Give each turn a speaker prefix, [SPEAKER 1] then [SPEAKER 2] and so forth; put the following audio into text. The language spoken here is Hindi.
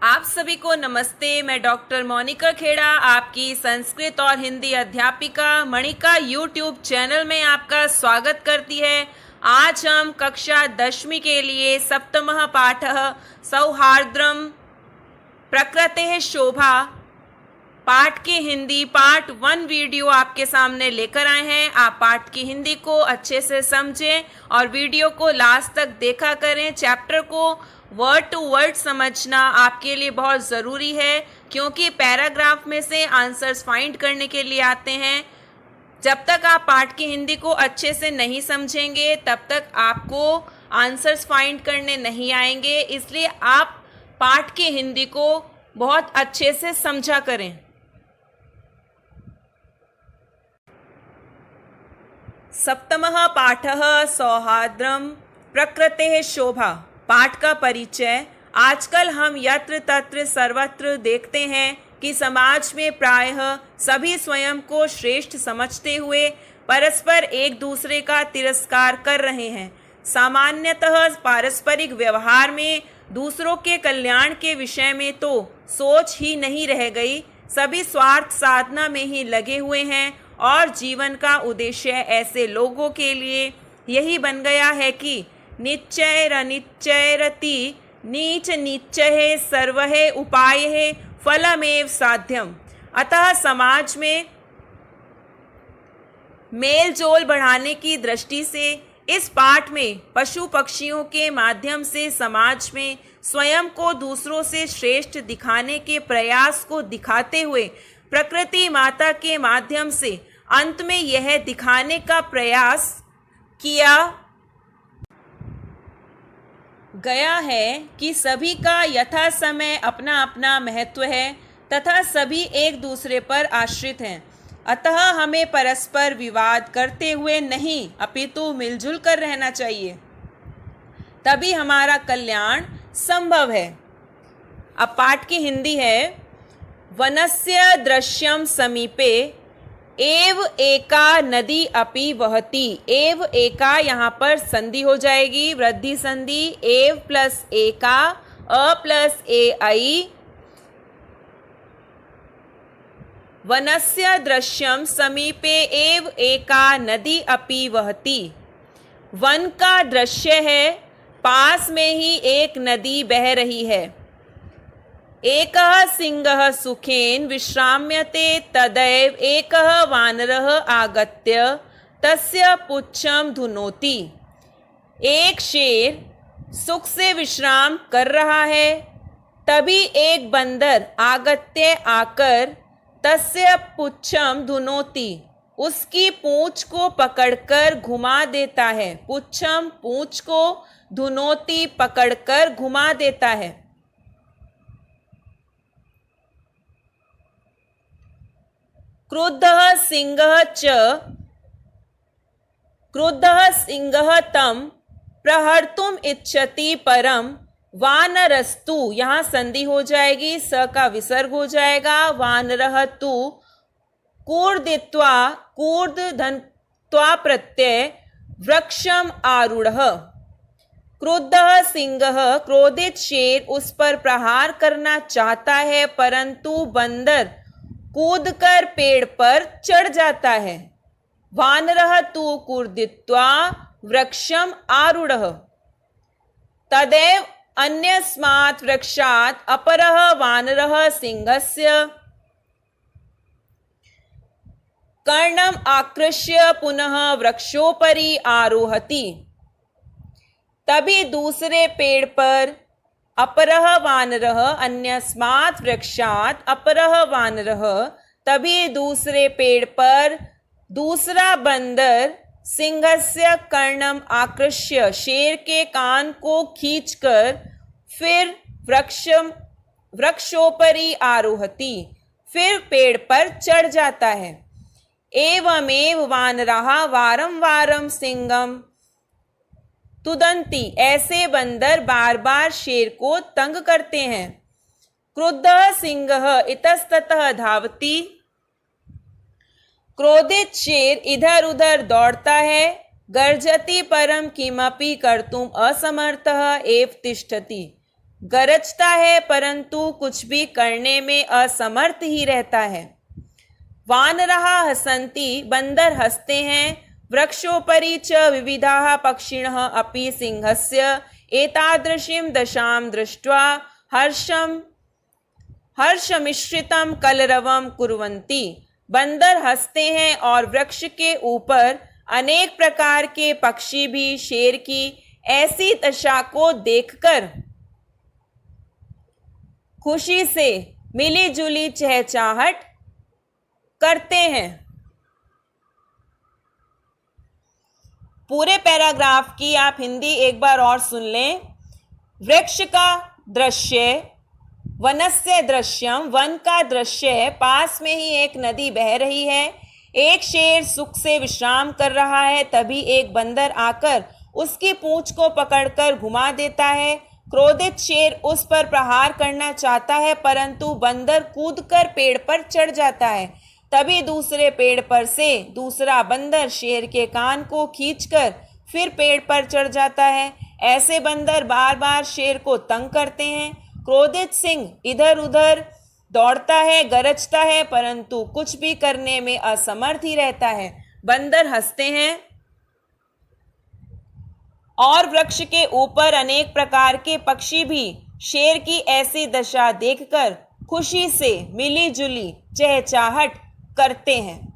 [SPEAKER 1] आप सभी को नमस्ते। मैं डॉक्टर मोनिका खेड़ा, आपकी संस्कृत और हिंदी अध्यापिका मणिका यूट्यूब चैनल में आपका स्वागत करती है। आज हम कक्षा 10वीं के लिए सप्तमः पाठः सौहार्द्रम प्रकृतेः शोभा पाठ की हिंदी पार्ट 1 वीडियो आपके सामने लेकर आए हैं। आप पाठ की हिंदी को अच्छे से समझें और वीडियो को लास्ट तक देखा करें। चैप्टर को वर्ड टू वर्ड समझना आपके लिए बहुत ज़रूरी है, क्योंकि पैराग्राफ में से आंसर्स फाइंड करने के लिए आते हैं। जब तक आप पाठ की हिंदी को अच्छे से नहीं समझेंगे तब तक आपको आंसर्स फाइंड करने नहीं आएंगे। इसलिए आप पाठ की हिंदी को बहुत अच्छे से समझा करें। सप्तमः पाठः सौहार्द्रम प्रकृतेः शोभा। पाठ का परिचय। आजकल हम यत्र तत्र सर्वत्र देखते हैं कि समाज में प्रायः सभी स्वयं को श्रेष्ठ समझते हुए परस्पर एक दूसरे का तिरस्कार कर रहे हैं। सामान्यतः पारस्परिक व्यवहार में दूसरों के कल्याण के विषय में तो सोच ही नहीं रह गई। सभी स्वार्थ साधना में ही लगे हुए हैं और जीवन का उद्देश्य ऐसे लोगों के लिए यही बन गया है कि निश्चैरनिश्चैरति नीच निश्चय सर्वहे उपाय फलमेव साध्यम। अतः समाज में मेल जोल बढ़ाने की दृष्टि से इस पाठ में पशु पक्षियों के माध्यम से समाज में स्वयं को दूसरों से श्रेष्ठ दिखाने के प्रयास को दिखाते हुए प्रकृति माता के माध्यम से अंत में यह दिखाने का प्रयास किया गया है कि सभी का यथा समय अपना अपना महत्व है तथा सभी एक दूसरे पर आश्रित हैं। अतः हमें परस्पर विवाद करते हुए नहीं अपितु मिलजुल कर रहना चाहिए, तभी हमारा कल्याण संभव है। अब पाठ की हिंदी है। वनस्य दृश्यम समीपे एव एका नदी अपि वहति। एव एका यहाँ पर संधि हो जाएगी, वृद्धि संधि। एव प्लस एका, अ प्लस ए आई। वनस्य दृश्यम समीपे एव एका नदी अपि वहति। वन का दृश्य है, पास में ही एक नदी बह रही है। एकः सिंहः सुखेन विश्राम्यते तदैव एकः वानरः आगत्य तस्य पुच्छं धुनोति। एक शेर सुख से विश्राम कर रहा है, तभी एक बंदर आगत्य आकर तस्य पुच्छं धुनोति, उसकी पूंछ को पकड़कर घुमा देता है। पुच्छम पूंछ को, धुनोति पकड़कर घुमा देता है। क्रुद्धः सिंहः तं प्रहर्तुम इच्छति परम वानरस्तु। यहाँ संधि हो जाएगी, स का विसर्ग हो जाएगा। वानरः तु कूर्दित्वा, कूर्द धन्त्वा प्रत्यय वृक्षम आरूढ़। क्रुद्धः सिंहः, क्रोधित शेर उस पर प्रहार करना चाहता है, परंतु बंदर कूदकर पेड़ पर चढ़ जाता है। वानरः तु कूर्दित्वा वृक्षम आरूढ़। तदैव अन्यस्मात् वृक्षात् अपरः वानरः सिंहस्य कर्णम आकृष्य पुनः वृक्षोपरि आरोहति। तभी दूसरे पेड़ पर अपरः वानरः, अन्यस्मात् वृक्षात् अपरः वानरः, तभी दूसरे पेड़ पर दूसरा बंदर सिंहस्य कर्णम आकृष्य, शेर के कान को खींचकर फिर वृक्षोपरि आरोहति, फिर पेड़ पर चढ़ जाता है। एवमेव वानराः वारं वारं सिंहं तुदंती, ऐसे बंदर बार बार शेर को तंग करते हैं। क्रुद्धः सिंहः इतस्ततः धावति। क्रोधित शेर इधर उधर दौड़ता है। गर्जति परम किमपि कर्तुम असमर्थः एव तिष्ठति। गरजता है परंतु कुछ भी करने में असमर्थ ही रहता है। वानरः हसन्ति, बंदर हंसते हैं। वृक्षोपरि च विविधाः पक्षिणः अपि सिंहस्य एतादृशीं दशां दृष्ट्वा हर्षमिश्रितं कलरवं कुर्वन्ति। बंदर हंसते हैं और वृक्ष के ऊपर अनेक प्रकार के पक्षी भी शेर की ऐसी दशा को देखकर खुशी से मिली जुली चहचहाट करते हैं। पूरे पैराग्राफ की आप हिंदी एक बार और सुन लें। वृक्ष का दृश्य, वनस्य दृश्यम, वन का दृश्य है। पास में ही एक नदी बह रही है। एक शेर सुख से विश्राम कर रहा है, तभी एक बंदर आकर उसकी पूंछ को पकड़कर घुमा देता है। क्रोधित शेर उस पर प्रहार करना चाहता है, परंतु बंदर कूदकर पेड़ पर चढ़ जाता है। तभी दूसरे पेड़ पर से दूसरा बंदर शेर के कान को खींचकर फिर पेड़ पर चढ़ जाता है। ऐसे बंदर बार बार शेर को तंग करते हैं। क्रोधित सिंह इधर उधर दौड़ता है, गरजता है, परंतु कुछ भी करने में असमर्थ ही रहता है। बंदर हंसते हैं और वृक्ष के ऊपर अनेक प्रकार के पक्षी भी शेर की ऐसी दशा देखकर खुशी से मिली जुली चहचहाट करते हैं।